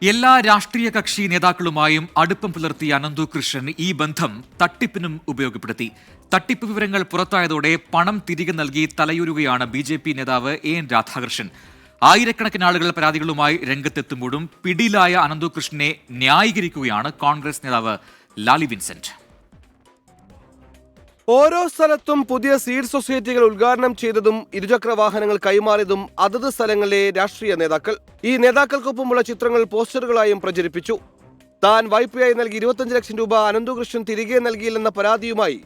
എല്ലാ രാഷ്ട്രീയ കക്ഷി നേതാക്കളുമായും അടുപ്പം പുലർത്തിയ അനന്തുകൃഷ്ണൻ ഈ ബന്ധം തട്ടിപ്പിനും ഉപയോഗപ്പെടുത്തി. തട്ടിപ്പ് വിവരങ്ങൾ പുറത്തായതോടെ പണം തിരികെ നൽകി തലയൂരുകയാണ് ബി.ജെ.പി. നേതാവ് എൻ രാധാകൃഷ്ണൻ. ആയിരക്കണക്കിന് ആളുകൾ പരാതികളുമായി രംഗത്തെത്തുമ്പോഴും പിടിയിലായ അനന്തുകൃഷ്ണനെ ന്യായീകരിക്കുകയാണ് കോൺഗ്രസ് നേതാവ് ലാലി വിൻസെന്റ്. ഓരോ സ്ഥലത്തും പുതിയ സീഡ് സൊസൈറ്റികൾ ഉദ്ഘാടനം ചെയ്തതും ഇരുചക്ര വാഹനങ്ങൾ കൈമാറിയതും അതത് സ്ഥലങ്ങളിലെ രാഷ്ട്രീയ നേതാക്കൾ. ഈ നേതാക്കൾക്കൊപ്പമുള്ള ചിത്രങ്ങൾ പോസ്റ്ററുകളായും പ്രചരിപ്പിച്ചു. താൻ വായ്പയായി നൽകി 25 ലക്ഷം രൂപ അനന്തുകൃഷ്ണൻ തിരികെ നൽകിയില്ലെന്ന പരാതിയുമായി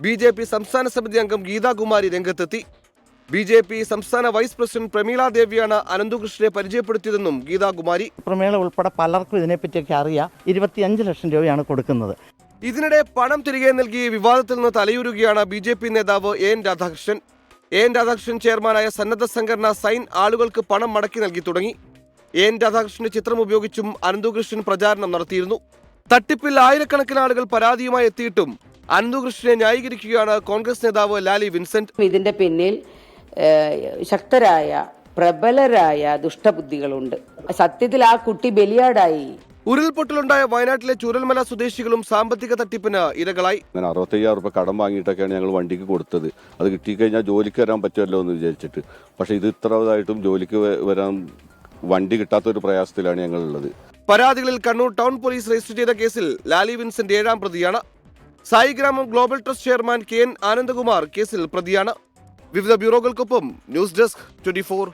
ബി.ജെ.പി. സംസ്ഥാന സമിതി അംഗം ഗീതാകുമാരി രംഗത്തെത്തി. ബി.ജെ.പി. സംസ്ഥാന വൈസ് പ്രസിഡന്റ് പ്രമീള ദേവിയാണ് അനന്തുകൃഷ്ണനെ പരിചയപ്പെടുത്തിയതെന്നും ഗീതാകുമാരി. പ്രമീള ഉൾപ്പെടെ പലർക്കും ഇതിനെപ്പറ്റിയൊക്കെ അറിയാം. 25 ലക്ഷം രൂപയാണ് കൊടുക്കുന്നത്. ഇതിനിടെ പണം തിരികെ നൽകി വിവാദത്തിൽ നിന്ന് തലയൂരുകയാണ് ബി.ജെ.പി. നേതാവ് എൻ രാധാകൃഷ്ണൻ. എൻ രാധാകൃഷ്ണൻ ചെയർമാനായ സന്നദ്ധ സംഘടന സൈൻ ആളുകൾക്ക് പണം മടക്കി നൽകി തുടങ്ങി. എൻ രാധാകൃഷ്ണന്റെ ചിത്രം ഉപയോഗിച്ചും അനന്തുകൃഷ്ണൻ പ്രചാരണം നടത്തിയിരുന്നു. തട്ടിപ്പിൽ ആയിരക്കണക്കിന് ആളുകൾ പരാതിയുമായി എത്തിയിട്ടും അനന്തുകൃഷ്ണനെ ന്യായീകരിക്കുകയാണ് കോൺഗ്രസ് നേതാവ് ലാലി വിൻസെന്റ്. ഇതിന്റെ പിന്നിൽ ശക്തരായ പ്രബലരായ ദുഷ്ടബുദ്ധികളുണ്ട്. സത്യത്തിൽ ആ കുട്ടി ബലിയാടായി. ഉരുൾപൊട്ടലുണ്ടായ വയനാട്ടിലെ ചൂരൽമല സ്വദേശികളും സാമ്പത്തിക തട്ടിപ്പിന് ഇരകളായി. 65,000 രൂപ കടം വാങ്ങിയിട്ടൊക്കെയാണ് ഞങ്ങൾ വണ്ടിക്ക് കൊടുത്തത്. അത് കിട്ടിക്കഴിഞ്ഞാൽ ജോലിക്ക് വരാൻ പറ്റുമല്ലോ എന്ന് വിചാരിച്ചിട്ട്. പക്ഷെ ഇത് ഇത്രതായിട്ടും ജോലിക്ക് വരാൻ വണ്ടി കിട്ടാത്തൊരു പ്രയാസത്തിലാണ് ഞങ്ങളുള്ളത്. പരാതികളിൽ കണ്ണൂർ ടൗൺ പോലീസ് രജിസ്റ്റർ ചെയ്ത കേസിൽ ലാലി വിൻസെന്റ് 7ാം പ്രതിയാണ്. Saigramam global trust chairman K N Anandakumar കേസിൽ പ്രതിയാണ്. വിവിധ ബ്യൂറോകൾക്കൊപ്പം ന്യൂസ് ഡെസ്ക് 24.